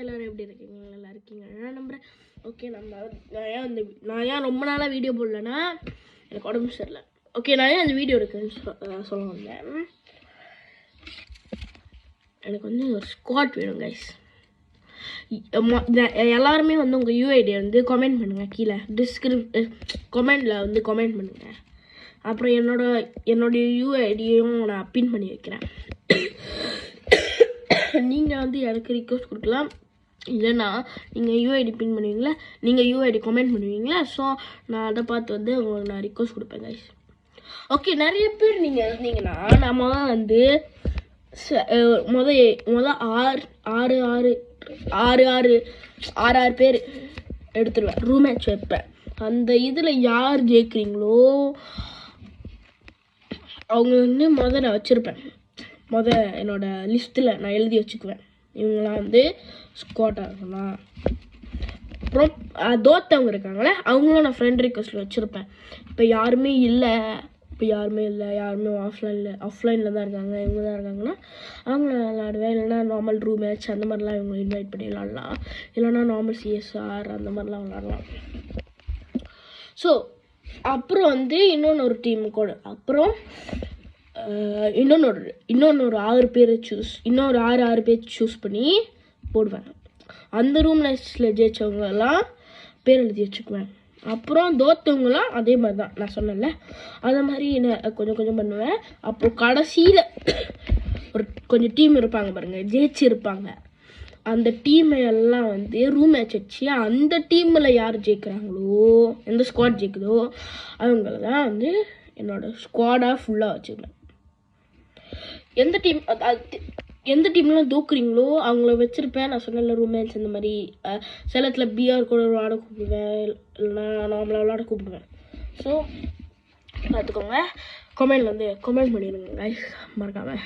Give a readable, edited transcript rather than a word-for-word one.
எல்லாரும் எப்படி இருக்கீங்க? நல்லா இருக்கீங்க நான் நம்புறேன். ஓகே, நான் ஏன் ரொம்ப நாளாக வீடியோ போடலன்னா எனக்கு உடம்பு சரியில்லை. ஓகே, நான் ஏன் அந்த வீடியோ இருக்குன்னு சொல்ல வந்தேன். எனக்கு வந்து ஒரு ஸ்குவாட் வேணும் கைஸ். எல்லாருமே வந்து உங்கள் யூஐடியை வந்து கமெண்ட் பண்ணுங்கள், கீழே கமெண்டில் வந்து கமெண்ட் பண்ணுங்கள். அப்புறம் என்னுடைய யூஐடியையும் நான் பின் பண்ணி வைக்கிறேன். நீங்கள் வந்து எனக்கு ரிக்வஸ்ட் கொடுக்கலாம், இல்லைன்னா நீங்கள் யூஐடி பின் பண்ணுவீங்களா, நீங்கள் யூஐடி கமெண்ட் பண்ணுவீங்களா. ஸோ நான் அதை பார்த்து வந்து உங்களுக்கு நான் ரிக்வஸ்ட் கொடுப்பேன் கைஸ். ஓகே, நிறைய பேர் நீங்கள் இருந்தீங்கன்னா நம்ம வந்து ஆறு பேர் எடுத்துருவேன், ரூம் மேட்ச் வைப்பேன். அந்த இதில் யார் ஜெயிக்கிறீங்களோ அவங்க வந்து நான் வச்சுருப்பேன். என்னோட லிஸ்ட்டில் நான் எழுதி வச்சுக்குவேன், இவங்களாம் வந்து ஸ்குவாட்டாக இருக்கலாம். அப்புறம் தோத்தவங்க இருக்காங்களே அவங்களும் நான் ஃப்ரெண்ட் ரிக்வஸ்ட்டில் வச்சுருப்பேன். இப்போ யாருமே யாருமே ஆஃப்லைனில் தான் இருக்காங்க, இவங்க தான் இருக்காங்கன்னா அவங்கள விளாடுவேன். இல்லைனா நார்மல் ரூம் மேட்ச் அந்த மாதிரிலாம் இவங்க இன்வைட் பண்ணி விளாட்லாம். இல்லைனா நார்மல் சிஎஸ்ஆர் அந்த மாதிரிலாம் விளாட்லாம். ஸோ அப்புறம் வந்து இன்னொன்று டீம் கூட அப்புறம் இன்னொன்று 6 பேர் ஆறு பேர் சூஸ் பண்ணி போடுவேன். அந்த ரூம் மேட்ச்சில் ஜெயிச்சவங்கெல்லாம் பேர் எழுதி வச்சுக்குவேன். அப்புறம் தோத்தவங்களாம் அதே மாதிரி தான் நான் சொன்னேன்ல, அந்த மாதிரி நான் கொஞ்சம் பண்ணுவேன். அப்புறம் கடைசியில் ஒரு கொஞ்சம் டீம் இருப்பாங்க பாருங்கள், ஜெயிச்சு இருப்பாங்க. அந்த டீமை எல்லாம் வந்து ரூம் மேட்ச் வச்சு அந்த டீமில் யார் ஜெயிக்கிறாங்களோ, எந்த ஸ்குவாட் ஜெயிக்குதோ அவங்கள தான் வந்து என்னோடய ஸ்குவாடாக ஃபுல்லாக வச்சுக்குவேன். எந்த டீம்லாம் தூக்குறீங்களோ அவங்கள வச்சுருப்பேன். நான் சொன்னல ரூம் மேட்ச் இந்த மாதிரி சேலத்தில் பிஆர் கூட விளாட கூப்பிடுவேன், இல்லைனா நார்மலாக விளாட கூப்பிடுவேன். ஸோ பார்த்துக்கோங்க, கமெண்ட் பண்ணிடுங்க கைஸ் மறக்காமல்.